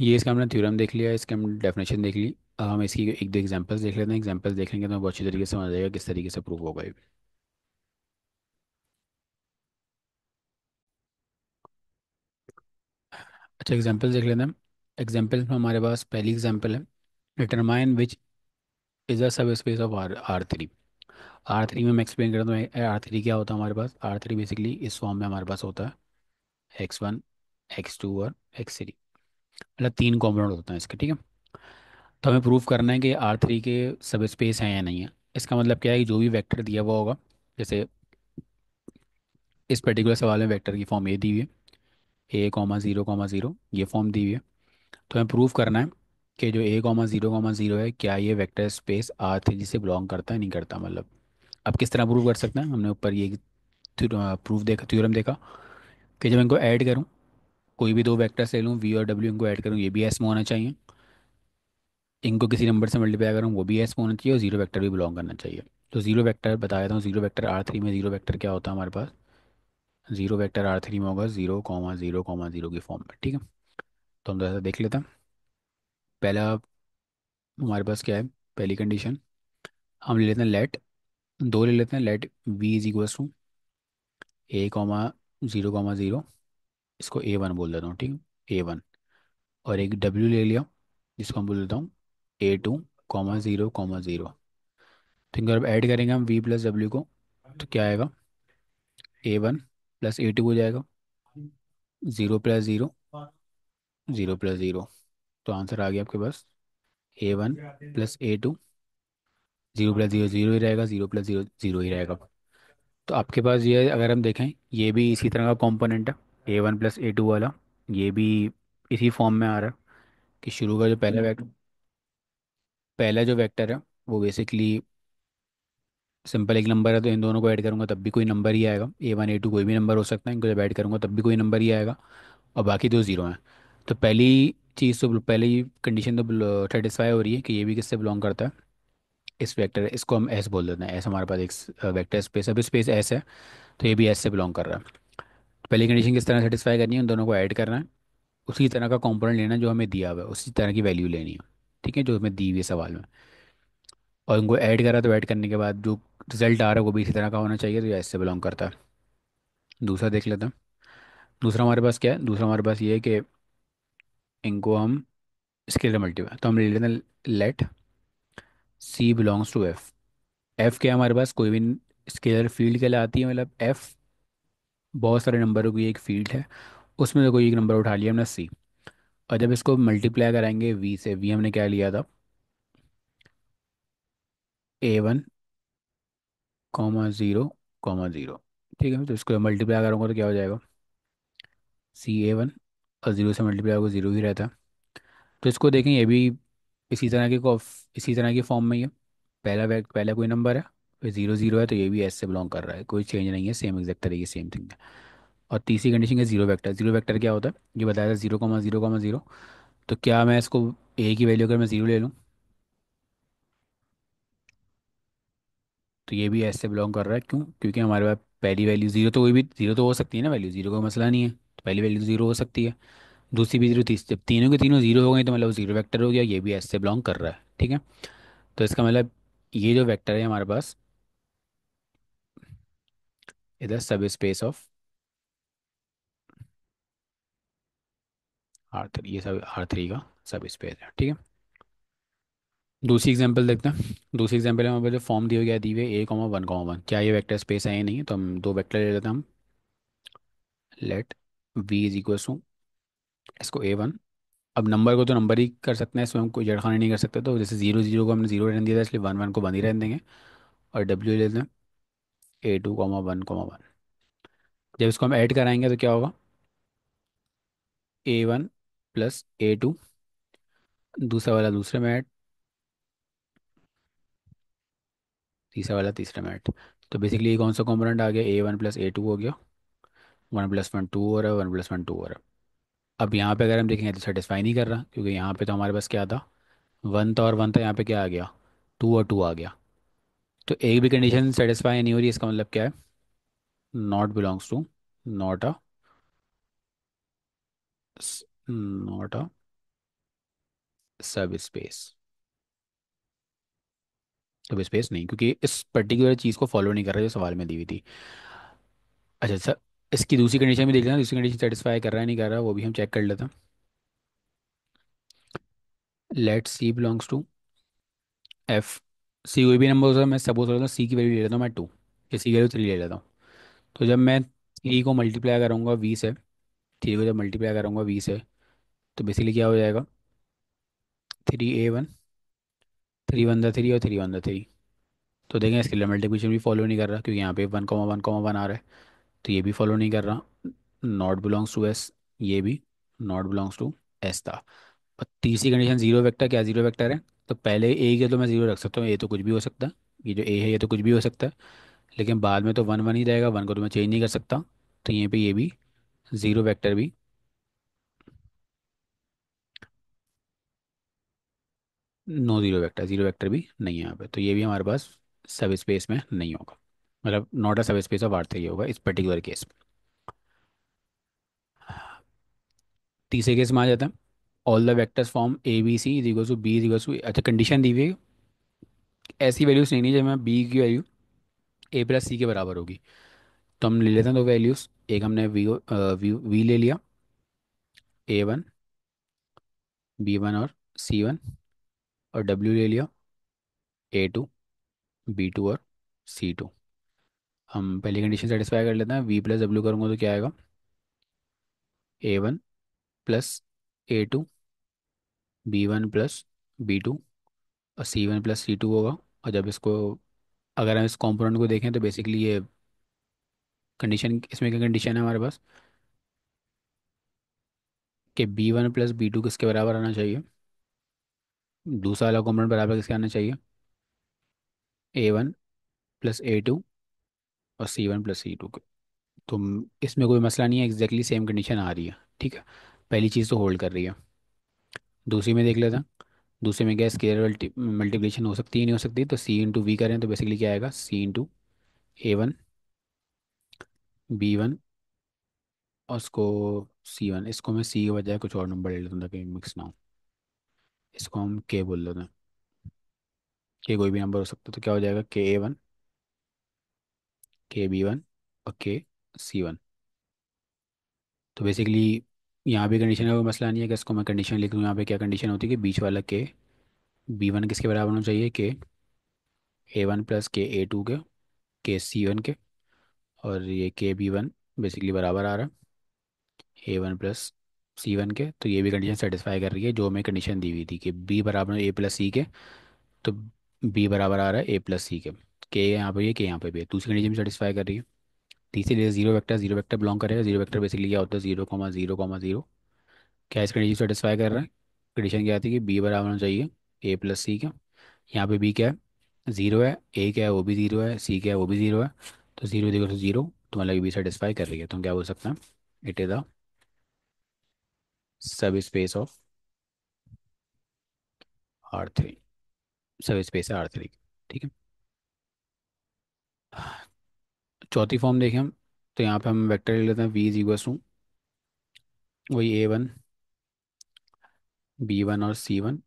ये इसका हमने थ्योरम देख लिया, इसका हम डेफिनेशन देख ली। अब हम इसकी एक दो एग्जांपल्स देख लेते हैं, एग्जांपल्स देखेंगे तो हमें बहुत अच्छी तरीके से समझ आएगा किस तरीके से प्रूव होगा ये। अच्छा, एग्जांपल्स देख लेते हैं। एग्जांपल्स में हमारे पास पहली एग्जांपल है, determine which is a subspace of R three. R three में मैं एक्सप्लेन करता हूँ आर थ्री क्या होता है हमारे पास। आर थ्री बेसिकली इस फॉर्म में हमारे पास होता है X1, X2 और X3, मतलब तीन कॉम्पोनेंट होते हैं इसके, ठीक है। तो हमें प्रूव करना है कि आर थ्री के सब स्पेस हैं या नहीं है। इसका मतलब क्या है कि जो भी वेक्टर दिया हुआ होगा, जैसे इस पर्टिकुलर सवाल में वेक्टर की फॉर्म ये दी हुई है, A, 0, 0, ये फॉर्म दी हुई है। तो हमें प्रूव करना है कि जो A, 0, 0 है क्या ये वेक्टर स्पेस आर थ्री से बिलोंग करता है नहीं करता, मतलब अब किस तरह प्रूव कर सकते हैं, हमने ऊपर ये प्रूफ देखा, थ्योरम देखा कि जब इनको ऐड करूँ, कोई भी दो वेक्टर्स ले लूँ वी और डब्ल्यू, इनको ऐड करूँ ये भी एस में होना चाहिए, इनको किसी नंबर से मल्टीप्लाई करूँ वो भी एस में होना चाहिए, और जीरो वेक्टर भी बिलोंग करना चाहिए। तो जीरो वेक्टर बता देता हूँ, जीरो वेक्टर आर थ्री में जीरो वेक्टर क्या होता है हमारे पास, जीरो वेक्टर आर थ्री में होगा 0, 0, 0 की फॉर्म में, ठीक है। तो हम जैसा देख लेते हैं। पहला हमारे पास क्या है, पहली कंडीशन हम ले लेते हैं लेट, दो ले लेते हैं, let V is equals to A, 0, 0, इसको A1 बोल देता हूँ, ठीक है, A1। और एक W ले लिया जिसको हम बोल देता हूँ A2, 0, 0। तो इनको अब ऐड करेंगे हम V प्लस डब्ल्यू को, तो क्या आएगा, A1 प्लस A2 हो जाएगा, 0 प्लस 0, 0 प्लस 0। तो आंसर आ गया आपके पास A1 प्लस A2, 0 प्लस 0 0 ही रहेगा, 0 प्लस 0 0 ही रहेगा। तो आपके पास ये अगर हम देखें, ये भी इसी तरह का कंपोनेंट है, A1 प्लस A2 वाला, ये भी इसी फॉर्म में आ रहा है कि शुरू का जो पहला जो वेक्टर है वो बेसिकली सिंपल एक नंबर है, तो इन दोनों को ऐड करूंगा तब भी कोई नंबर ही आएगा, A1 A2 कोई भी नंबर हो सकता है, इनको जब ऐड करूंगा तब भी कोई नंबर ही आएगा, और बाकी दो जीरो हैं। तो पहली चीज़ तो पहली कंडीशन तो सेटिस्फाई हो रही है कि ये भी किससे बिलोंग करता है, इस वेक्टर, इसको हम एस बोल देते हैं, एस हमारे पास एक वेक्टर स्पेस, अब स्पेस एस है, तो ये भी एस से बिलोंग कर रहा है। तो पहली कंडीशन किस तरह सेटिस्फाई करनी है, उन दोनों को ऐड करना है, उसी तरह का कंपोनेंट लेना है जो हमें दिया हुआ है, उसी तरह की वैल्यू लेनी है, ठीक है, जो हमें दी हुई है सवाल में। और उनको ऐड करा, तो ऐड करने के बाद जो रिजल्ट आ रहा है वो भी इसी तरह का होना चाहिए, तो ये एस से बिलोंग करता है। दूसरा देख लेते हैं। दूसरा हमारे पास क्या है, दूसरा हमारे पास ये है कि इनको हम स्केलर मल्टीप्लाई, तो हम ले लेते हैं let C belongs to F. F क्या है हमारे पास, कोई भी स्केलर फील्ड के लिए आती है, मतलब एफ बहुत सारे नंबरों की एक फील्ड है, उसमें से कोई एक नंबर उठा लिया हमने सी। और जब इसको मल्टीप्लाई कराएंगे वी से, वी हमने क्या लिया था, A1 0 0। ठीक है, तो इसको मल्टीप्लाई करूँगा तो क्या हो जाएगा, C A1, और जीरो से मल्टीप्लाई होगा, जीरो ही रहता है। तो इसको देखें, ये भी इसी तरह के इसी तरह की फॉर्म में ही है। पहला कोई नंबर है, फिर जीरो जीरो है, तो ये भी एस से बिलोंग कर रहा है, कोई चेंज नहीं है, सेम एग्जैक्ट तरीके सेम थिंग है। और तीसरी कंडीशन है जीरो वेक्टर। जीरो वेक्टर क्या होता है, ये बताया था, 0,0,0। तो क्या मैं इसको ए की वैल्यू अगर मैं जीरो ले लूँ, तो ये भी एस से बिलोंग कर रहा है। क्यों, क्योंकि हमारे पास पहली वैल्यू जीरो, तो कोई भी जीरो तो हो सकती है ना, वैल्यू जीरो का मसला नहीं है, तो पहली वैल्यू जीरो हो सकती है, दूसरी भी जीरो, तीसरी, जब तीनों के तीनों जीरो हो गई तो मतलब जीरो वेक्टर हो गया, ये भी एस से बिलोंग कर रहा है। ठीक है, तो इसका मतलब ये जो वेक्टर है हमारे पास, इधर सब स्पेस ऑफ R3, ये सब R3 का सब स्पेस है। ठीक है, दूसरी एग्जांपल देखते हैं। दूसरी एग्जांपल में हमारे पास जो फॉर्म दिया गया, दी हुई A,1,1, क्या ये वेक्टर स्पेस है या नहीं है, तो हम दो वेक्टर ले लेते हैं हम। Let V is equal to, इसको A1, अब नंबर को तो नंबर ही कर सकते हैं, इसमें हम कोई जड़खानी नहीं कर सकते, तो जैसे जीरो जीरो को हमने जीरो रहने दिया था, इसलिए वन वन को वन ही रहने देंगे। और W ले लेते हैं A2,1,1। जब इसको हम ऐड कराएंगे तो क्या होगा, A1 प्लस A2, दूसरा वाला दूसरे में ऐड, तीसरा वाला तीसरे में ऐड। तो बेसिकली ये कौन सा कॉम्पोनेंट आ गया, A1 प्लस A2 हो गया, वन प्लस वन टू हो रहा है, वन प्लस वन टू हो रहा है। अब यहाँ पे अगर हम देखेंगे तो सेटिस्फाई नहीं कर रहा, क्योंकि यहाँ पे तो हमारे पास क्या था, वन था, और वन था, यहाँ पे क्या आ गया, टू और टू आ गया। तो एक भी कंडीशन सेटिस्फाई नहीं हो रही, इसका मतलब क्या है, not belongs to, not a not a subspace. सब स्पेस नहीं, क्योंकि इस पर्टिकुलर चीज़ को फॉलो नहीं कर रहा जो सवाल में दी हुई थी। अच्छा सर, इसकी दूसरी कंडीशन भी देख लेना, दूसरी कंडीशन सेटिस्फाई कर रहा है नहीं कर रहा, वो भी हम चेक कर लेते हैं। Let C belongs to F. C कोई भी नंबर हो सकता है, मैं सपोज करता हूँ सी की वैल्यू ले लेता हूँ मैं टू, या सी की वैल्यू थ्री ले लेता हूँ। तो जब मैं थ्री को मल्टीप्लाई करूँगा वी से, थ्री को जब मल्टीप्लाई करूँगा वी से, तो बेसिकली क्या हो जाएगा, 3A1, three one the three और थ्री वन द थ्री। तो देखें इसके लिए मल्टीप्लिकेशन भी फॉलो नहीं कर रहा, क्योंकि यहाँ पे 1,1,1 आ रहा है, तो ये भी फॉलो नहीं कर रहा, नॉट बिलोंग्स टू एस, ये भी नॉट बिलोंग्स टू एस था। और तीसरी कंडीशन जीरो वेक्टर, क्या जीरो वेक्टर है, तो पहले ए के तो मैं जीरो रख सकता हूँ, ए तो कुछ भी हो सकता है, ये जो ए है ये तो कुछ भी हो सकता है, लेकिन बाद में तो वन वन ही रहेगा, वन को तो मैं चेंज नहीं कर सकता, तो यहीं पे ये भी जीरो वेक्टर भी, no zero vector, zero vector भी नहीं है यहाँ पे, तो ये भी हमारे पास सब स्पेस में नहीं होगा, मतलब not a subspace of R3 होगा इस पर्टिकुलर केस में। तीसरे केस में आ जाता है, all the vectors form ABC is equal to B is equal to, अच्छा कंडीशन दी हुई है, ऐसी वैल्यूज नहीं जब मैं बी की वैल्यू A+C के बराबर होगी। तो हम ले लेते हैं दो वैल्यूज, एक हमने वी ले लिया, A1, B1 और C1, और W ले लिया, A2, B2 और C2। हम पहली कंडीशन सेटिस्फाई कर लेते हैं, V+W करूँगा तो क्या आएगा, A1 plus A2, B1 plus B2, और C1 प्लस C2 होगा। और जब इसको, अगर हम इस कॉम्पोनेंट को देखें तो बेसिकली ये कंडीशन, इसमें क्या कंडीशन है हमारे पास, कि B1 प्लस B2 किसके बराबर आना चाहिए, दूसरा वाला कॉम्पोनेंट बराबर किसके आना चाहिए, A1 प्लस A2 और C1 प्लस C2 के। तो इसमें कोई मसला नहीं है, एग्जैक्टली सेम कंडीशन आ रही है। ठीक है, पहली चीज़ तो होल्ड कर रही है। दूसरी में देख लेते हैं, दूसरे में क्या स्केलर मल्टीप्लिकेशन हो सकती है नहीं हो सकती, तो C × V करें तो बेसिकली क्या आएगा, C × A1, B1, और उसको C1, इसको मैं C के बजाय कुछ और नंबर ले लेता हूँ ताकि मिक्स ना हो, इसको हम K बोल लेते हैं, K कोई भी नंबर हो सकता है, तो क्या हो जाएगा, K A1, K B1 और K C1। तो बेसिकली यहाँ भी कंडीशन का कोई मसला नहीं है, कि इसको मैं कंडीशन लिख लूँ, यहाँ पे क्या कंडीशन होती है कि बीच वाला K B1 किसके बराबर होना चाहिए, A1 प्लस के A2 के C1 के, और ये के B1 बेसिकली बराबर आ रहा है A1 प्लस C1 के। तो ये भी कंडीशन सेटिस्फाई कर रही है जो हमें कंडीशन दी हुई थी कि B बराबर है A प्लस C के। तो B बराबर आ रहा है A प्लस C के यहाँ पे, ये के यहाँ पे भी है, दूसरी कंडीशन भी सेटिस्फाई कर रही है। तीसरी लिए जीरो वेक्टर बिलोंग करेगा। जीरो वेक्टर बेसिकली क्या होता है, 0,0,0। क्या इस कंडीशन सेटिस्फाई कर रहा है? कंडीशन क्या थी कि बी बराबर होना चाहिए A प्लस C का। यहाँ पे बी क्या है, ज़ीरो है। ए क्या है, वो भी ज़ीरो है। सी क्या है, वो भी ज़ीरो है। तो ज़ीरो देखो तो ज़ीरो, तो मतलब बी सेटिस्फाई कर रही है। तो हम क्या बोल सकते हैं, it is the sub space of R3। सब स्पेस है R3। ठीक है। चौथी फॉर्म देखें हम, तो यहाँ पे हम वेक्टर ले लेते हैं V इज इक्वल टू वही A1 B1 और C1,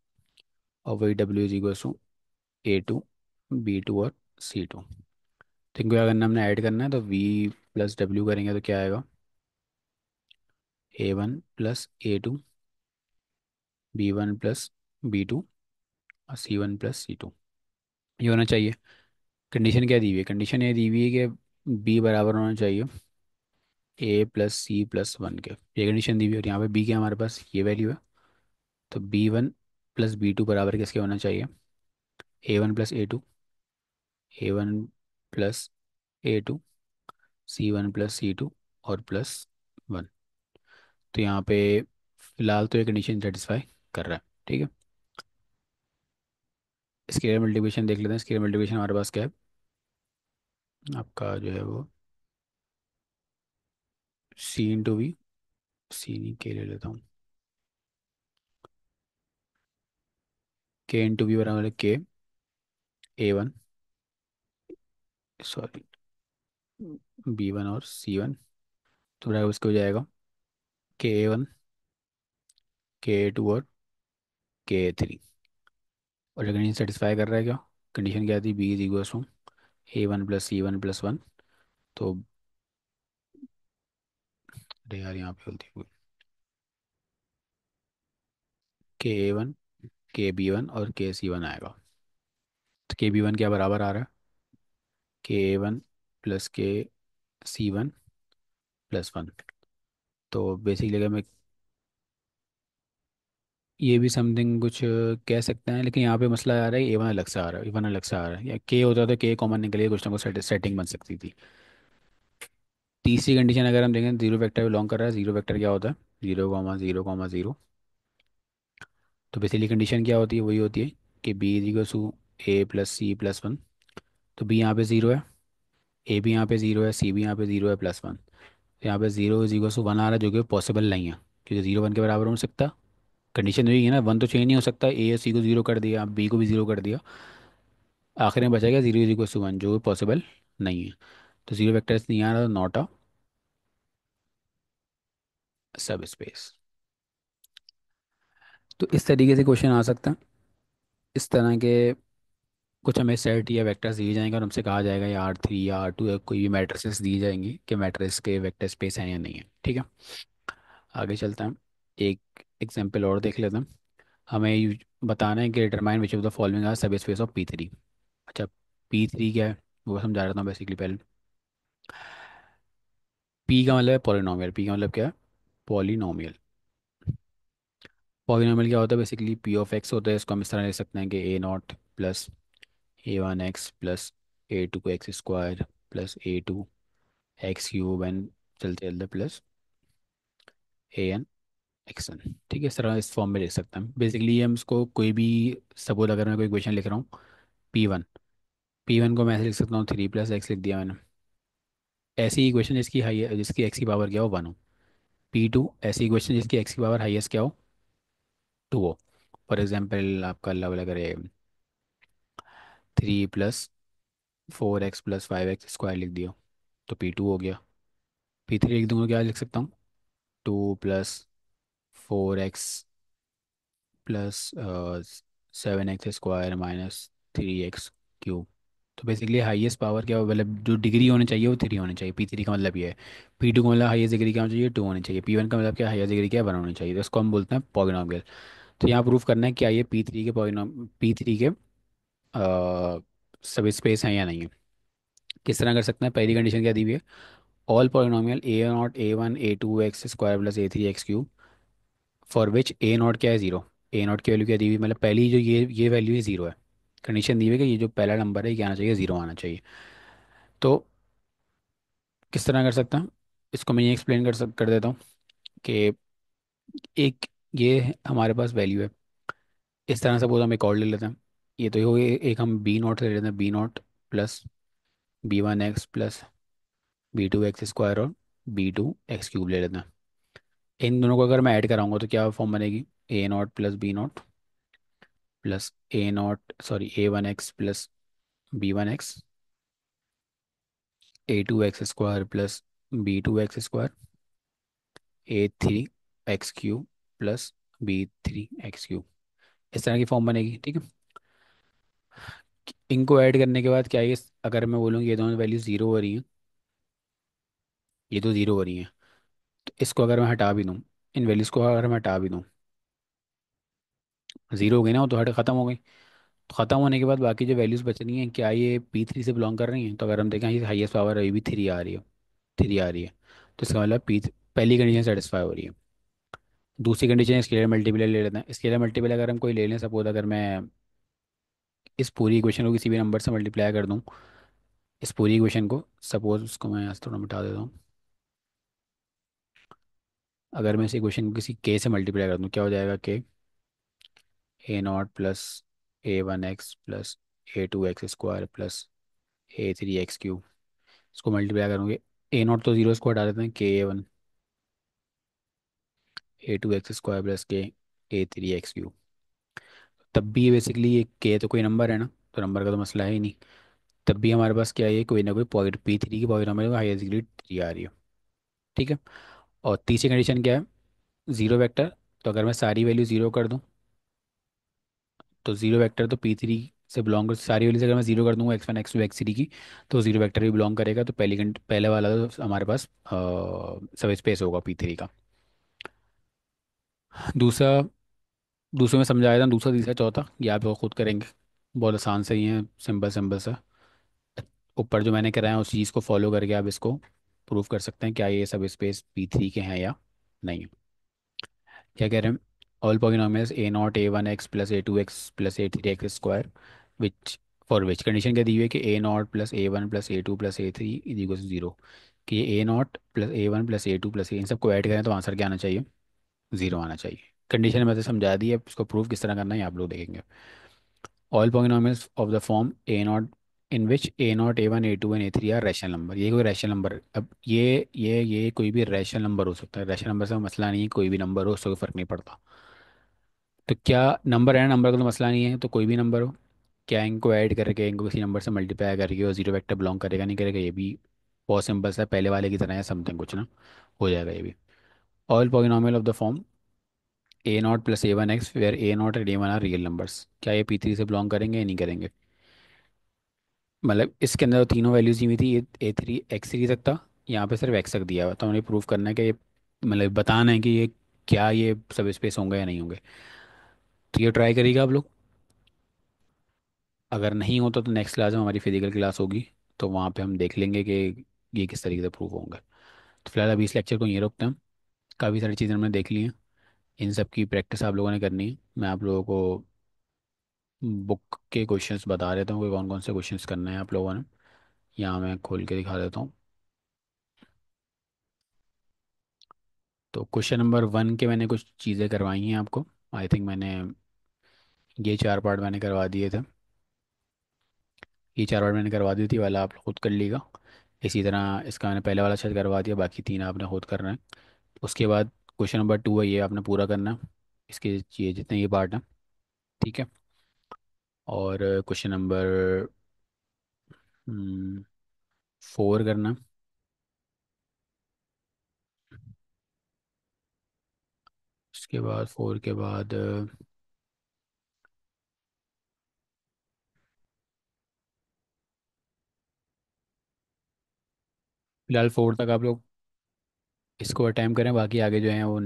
और वही W is equal to A2 B2 और C2। तो इनको क्या करना है, हमने ऐड करना है। तो V+W करेंगे तो क्या आएगा, A1 plus A2 B1 plus B2 और C1 प्लस C2। ये होना चाहिए। कंडीशन क्या दी हुई है, कंडीशन ये दी हुई है कि B बराबर होना चाहिए A+C+1 के। ये कंडीशन दी हुई है, और यहाँ पे B के हमारे पास ये वैल्यू है। तो B1 प्लस B2 बराबर किसके होना चाहिए, A1 plus A2 C1 plus C2 और +1। तो यहाँ पे फिलहाल तो ये कंडीशन सेटिस्फाई कर रहा है। ठीक है। स्केलर मल्टीप्लिकेशन देख लेते हैं। स्केलर मल्टीप्लिकेशन हमारे पास क्या है, आपका जो है वो C × V। सी नहीं, के ले लेता हूँ। K × V बराबर है K A1, सॉरी B1 और C1। तो बराबर उसको हो जाएगा K A1 K A2 और K A3। और ये कंडीशन सेटिस्फाई कर रहा है क्या, कंडीशन क्या थी, B is equal to A1 plus C1 plus 1। तो अरे यार यहाँ पे गलती हुई, K A1 K B1 और K C1 आएगा। तो K B1 क्या बराबर आ रहा है, K A1 plus K C1 plus 1। तो बेसिकली अगर मैं ये भी समथिंग कुछ कह सकते हैं, लेकिन यहाँ पे मसला आ रहा है A1 अलग से आ रहा है, A1 अलग से आ रहा है। या के होता तो के कॉमन निकले, कुछ ना कुछ सेटिंग बन सकती थी। तीसरी कंडीशन अगर हम देखें, जीरो वेक्टर बिलोंग कर रहा है। जीरो वेक्टर क्या होता है, 0,0,0। तो बेसिकली कंडीशन क्या होती है, वही होती है कि B is equal to A+C+1। तो बी यहाँ पे ज़ीरो है, ए भी यहाँ पे ज़ीरो है, सी भी यहाँ पे ज़ीरो है, +1। तो यहाँ पे 0 इज इक्वल टू 1 आ रहा है, जो कि पॉसिबल नहीं है, क्योंकि 0 1 के बराबर हो नहीं सकता। कंडीशन वही है ना, 1 तो चेंज नहीं हो सकता। ए और सी को ज़ीरो कर दिया, बी को भी ज़ीरो कर दिया, आखिर में बचेगा 0 इज इक्वल टू 1, जो पॉसिबल नहीं है। तो जीरो वेक्टर नहीं आ रहा, नॉट अ सब स्पेस। तो इस तरीके से क्वेश्चन आ सकता है। इस तरह के कुछ हमें सेट या वेक्टर्स दिए जाएंगे, और हमसे कहा जाएगा या R3 या R2 या कोई भी मैट्रिसेस दी जाएंगी कि मैट्रिक्स के वेक्टर स्पेस हैं या नहीं है। ठीक है। आगे चलते हैं, एक एग्जांपल और देख लेते हैं। हमें बताना है कि determine which of the following are subspace of P3। अच्छा, P3 क्या है वो समझा रहा था बेसिकली पहले। P का मतलब है पॉलिनोमियल। P का मतलब क्या है, पॉलिनोमियल। पॉलिनोमियल क्या होता है, बेसिकली P(x) होता है। इसको हम इस तरह लिख सकते हैं कि A0 plus A1x plus A2 x square plus A2 x³ n, चलते चलते प्लस AN(xn). ठीक है, इस तरह इस फॉर्म में लिख सकते हैं। बेसिकली हम इसको कोई भी, सपोज अगर मैं कोई इक्वेशन लिख रहा हूँ P1 को मैं ऐसे लिख सकता हूँ, 3+x लिख दिया मैंने। ऐसी इक्वेशन जिसकी हाई जिसकी x की पावर क्या हो, 1 हो। P2 ऐसी इक्वेशन जिसकी x की पावर हाईएस्ट क्या हो, 2 हो। फॉर एग्जाम्पल आपका अल्लाह वाला करे 3+4x प्लस 5x स्क्वायर लिख दिया, तो P2 हो गया। P3 लिख दूंगा, क्या लिख सकता हूँ, 2+4x plus 7x square -3x³। तो बेसिकली हाईएस्ट पावर क्या हो, मतलब जो डिग्री होनी चाहिए वो 3 होनी चाहिए। P3 का मतलब ये है। P2 का मतलब हाईएस्ट डिग्री क्या होनी चाहिए, 2 होनी चाहिए। P1 का मतलब क्या, हाईएस्ट डिग्री क्या, 1 होनी चाहिए। तो इसको हम बोलते हैं पॉलिनॉमियल। तो यहाँ प्रूफ करना है क्या ये P3 के पॉलिनॉम P3 के सब स्पेस है या नहीं है। किस तरह कर सकते हैं? पहली कंडीशन क्या दी हुई है? All polynomial a0 a1 a2 x square plus a3 x cube for which A not क्या है, जीरो। ए नॉट की वैल्यू क्या दी हुई, मतलब पहली जो ये वैल्यू है जीरो है। कंडीशन दी हुई है कि ये जो पहला नंबर है ये आना चाहिए, जीरो आना चाहिए। तो किस तरह कर सकते हैं इसको? मैं ये एक्सप्लेन कर देता हूँ कि एक ये हमारे पास वैल्यू है। इस तरह से बोल हम एक और ले लेते हैं। ये तो हो गई, एक हम बी नॉट ले लेते हैं, B naught plus b1 x plus b2 x square और b2 x क्यूब ले लेते हैं। इन दोनों को अगर मैं ऐड कराऊंगा तो क्या फॉर्म बनेगी? a0 plus b0 plus a1x plus b1 x a2 x square plus b2 x square a3 x cube plus b3 x cube. इस तरह की फॉर्म बनेगी, ठीक है। इनको ऐड करने के बाद क्या ये, अगर मैं बोलूँ ये दोनों वैल्यू ज़ीरो हो रही हैं, ये तो ज़ीरो हो रही हैं, तो इसको अगर मैं हटा भी दूँ, इन वैल्यूज़ को अगर मैं हटा भी दूँ, ज़ीरो हो गई ना, वो तो हट ख़त्म हो गई। तो ख़त्म होने के बाद बाकी जो वैल्यूज़ बच रही हैं, क्या ये P3 से बिलोंग कर रही हैं? तो अगर हम देखें ये हाईएस्ट पावर है, ये भी थ्री आ रही है, थ्री आ रही है। तो इसका मतलब पी पहली कंडीशन सेटिस्फाई हो रही है। दूसरी कंडीशन स्केलर मल्टीप्लाई ले लेते हैं। स्केलर मल्टीप्लाई अगर हम कोई ले लें, सपोज अगर मैं इस पूरी इक्वेशन को किसी भी नंबर से मल्टीप्लाई कर दूं, इस पूरी इक्वेशन को, सपोज उसको मैं यहाँ से थोड़ा मिटा देता हूँ। अगर मैं इस इक्वेशन को किसी के से मल्टीप्लाई कर दूं, क्या हो जाएगा? के a0 plus a1x plus a2 x square plus a3 x cube. इसको मल्टीप्लाई करूँगे, a0 तो जीरो, इसको हटा देते हैं, के a1 a2 x square plus के a3 x क्यूब। तब भी ये बेसिकली ये के तो कोई नंबर है ना, तो नंबर का तो मसला है ही नहीं। तब भी हमारे पास क्या है, ये कोई ना कोई पॉइंट P3 की point number highest degree three आ रही है, ठीक है। और तीसरी कंडीशन क्या है? Zero vector. तो अगर मैं सारी वैल्यू जीरो कर दूं, तो जीरो वेक्टर तो P3 से बिलोंग कर, सारी वैल्यूज अगर मैं जीरो कर दूंगा x1 x2 x3 की, तो जीरो वेक्टर भी बिलोंग करेगा। तो पहले वाला तो हमारे पास सब स्पेस होगा P3 का। दूसरा दूसरे में समझाया था, दूसरा तीसरा चौथा ये आप लोग खुद करेंगे। बहुत आसान से ही है, सिंपल सिंपल सा। ऊपर जो मैंने कराया उस चीज़ को फॉलो करके आप इसको प्रूव कर सकते हैं, क्या ये सब स्पेस P3 के हैं या नहीं। क्या कह रहे हैं? All polynomials a0 a1x plus a2 x plus a3 x square which, for which condition क्या दी हुई है कि a0 plus a1 plus a2 plus a3 is equal to zero. कि ये a0 plus a1 plus a2 plus इन सबको add करें तो आंसर क्या आना चाहिए? जीरो आना चाहिए। कंडीशन मैंने समझा दी है, इसको प्रूव किस तरह करना है आप लोग देखेंगे। All polynomials of the form a0 in which a0 a1 a2 and a3 are rational number. ये कोई रैशनल नंबर, अब ये कोई भी रैशनल नंबर हो सकता है। रैशनल नंबर से मसला नहीं है, कोई भी नंबर हो उससे कोई फ़र्क नहीं पड़ता। तो क्या नंबर है ना, नंबर का तो मसला नहीं है, तो कोई भी नंबर हो, क्या इनको ऐड करके इनको किसी नंबर से मल्टीप्लाई करके और जीरो वेक्टर बिलोंग करेगा नहीं करेगा, ये भी बहुत सिंपल सा है, पहले वाले की तरह है, समथिंग कुछ ना, हो जाएगा ये भी। All polynomial of the form a0 plus a1x where a0 and a1 are real numbers, क्या ये P3 से बिलोंग करेंगे या नहीं करेंगे? मतलब इसके अंदर तो तीनों वैल्यूज दी हुई थी, ये a3 x3 तक था, यहाँ पे सिर्फ x तक दिया हुआ, तो हमें प्रूव करना है कि ये, मतलब बताना है कि ये क्या ये सब स्पेस होंगे या नहीं होंगे। तो ये ट्राई करिएगा आप लोग। अगर नहीं होता तो नेक्स्ट क्लास में हमारी फिजिकल क्लास होगी, तो वहाँ पे हम देख लेंगे कि ये किस तरीके से प्रूव होंगे। तो फिलहाल अभी इस लेक्चर को यहीं रोकते हैं। काफ़ी सारी चीज़ें हमने देख ली हैं, इन सब की प्रैक्टिस आप लोगों ने करनी है। मैं आप लोगों को बुक के क्वेश्चंस बता देता हूँ कि कौन कौन से क्वेश्चंस करने हैं आप लोगों ने। यहाँ मैं खोल के दिखा देता हूँ। तो क्वेश्चन नंबर 1 के मैंने कुछ चीज़ें करवाई हैं आपको। आई थिंक मैंने ये चार पार्ट मैंने करवा दिए थे, ये चार पार्ट मैंने करवा दी थी, वाला आप खुद कर लीजिएगा। इसी तरह इसका मैंने पहले वाला शायद करवा दिया, बाकी तीन आपने खुद करना है। उसके बाद क्वेश्चन नंबर 2 है, ये आपने पूरा करना है, इसके ये जितने ये पार्ट हैं, ठीक है। और क्वेश्चन नंबर 4 करना। उसके बाद 4 के बाद फिलहाल 4 तक आप लोग इसको अटैम्प करें, बाकी आगे जो हैं वो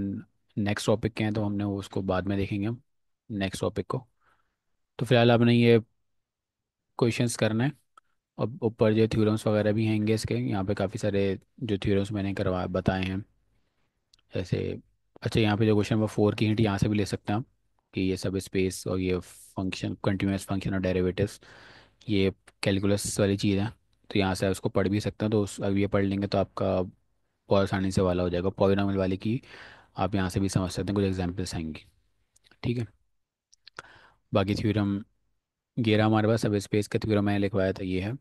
नेक्स्ट टॉपिक के हैं, तो हमने वो उसको बाद में देखेंगे हम, नेक्स्ट टॉपिक को। तो फिलहाल आपने ये क्वेश्चंस करना है। और ऊपर जो थ्योरम्स वगैरह भी हैंगे इसके, यहाँ पे काफ़ी सारे जो थ्योरम्स मैंने करवा बताए हैं जैसे। अच्छा, यहाँ पे जो क्वेश्चन नंबर 4 की हिंट यहाँ से भी ले सकते हैं आप, कि ये सब स्पेस और ये फंक्शन, कंटिन्यूस फंक्शन और डेरिवेटिव्स, ये कैलकुलस वाली चीज़ है। तो यहाँ से उसको पढ़ भी सकते हैं, तो अगर ये पढ़ लेंगे तो आपका बहुत आसानी से वाला हो जाएगा। पॉलिनॉमियल वाले की आप यहाँ से भी समझ सकते हैं, कुछ एग्जांपल्स आएंगी। ठीक है। बाकी थ्योरम 11 हमारे पास सब स्पेस का थ्योरम मैंने लिखवाया था, ये है।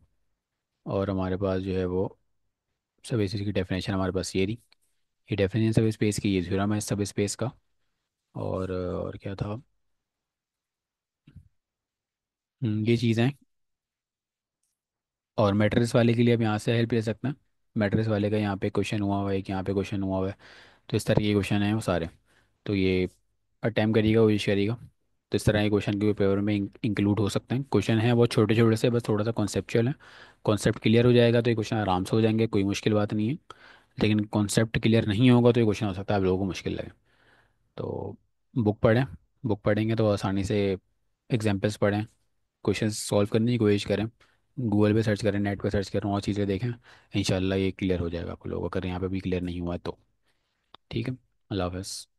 और हमारे पास जो है वो सब स्पेस की डेफिनेशन हमारे पास ये रही। ये डेफिनेशन सब स्पेस की, ये थ्योरम है सब स्पेस का। और क्या था, ये चीज़ें। और मैट्रिक्स वाले के लिए आप यहाँ से हेल्प ले सकते हैं। मैट्रिक्स वाले का यहाँ पे क्वेश्चन हुआ हुआ है, कि यहाँ पे क्वेश्चन हुआ हुआ है। तो इस तरह के क्वेश्चन हैं वो सारे। तो ये अटैम्प्ट करिएगा, कोशिश करिएगा। तो इस तरह के क्वेश्चन के पेपर में इंक्लूड हो सकते हैं। क्वेश्चन है बहुत छोटे छोटे से, बस थोड़ा सा कॉन्सेप्चुअल है। कॉन्सेप्ट क्लियर हो जाएगा तो ये क्वेश्चन आराम से हो जाएंगे, कोई मुश्किल बात नहीं है। लेकिन कॉन्सेप्ट क्लियर नहीं होगा तो ये क्वेश्चन हो सकता है आप लोगों को मुश्किल लगे। तो बुक पढ़ें। बुक पढ़ेंगे तो आसानी से एग्जाम्पल्स पढ़ें, क्वेश्चन सॉल्व करने की कोशिश करें। गूगल पे सर्च करें, नेट पे सर्च करें, और चीज़ें देखें। इंशाल्लाह ये क्लियर हो जाएगा आप लोगों को, अगर यहाँ पे भी क्लियर नहीं हुआ है तो। ठीक है। अल्लाह हाफ़िज़।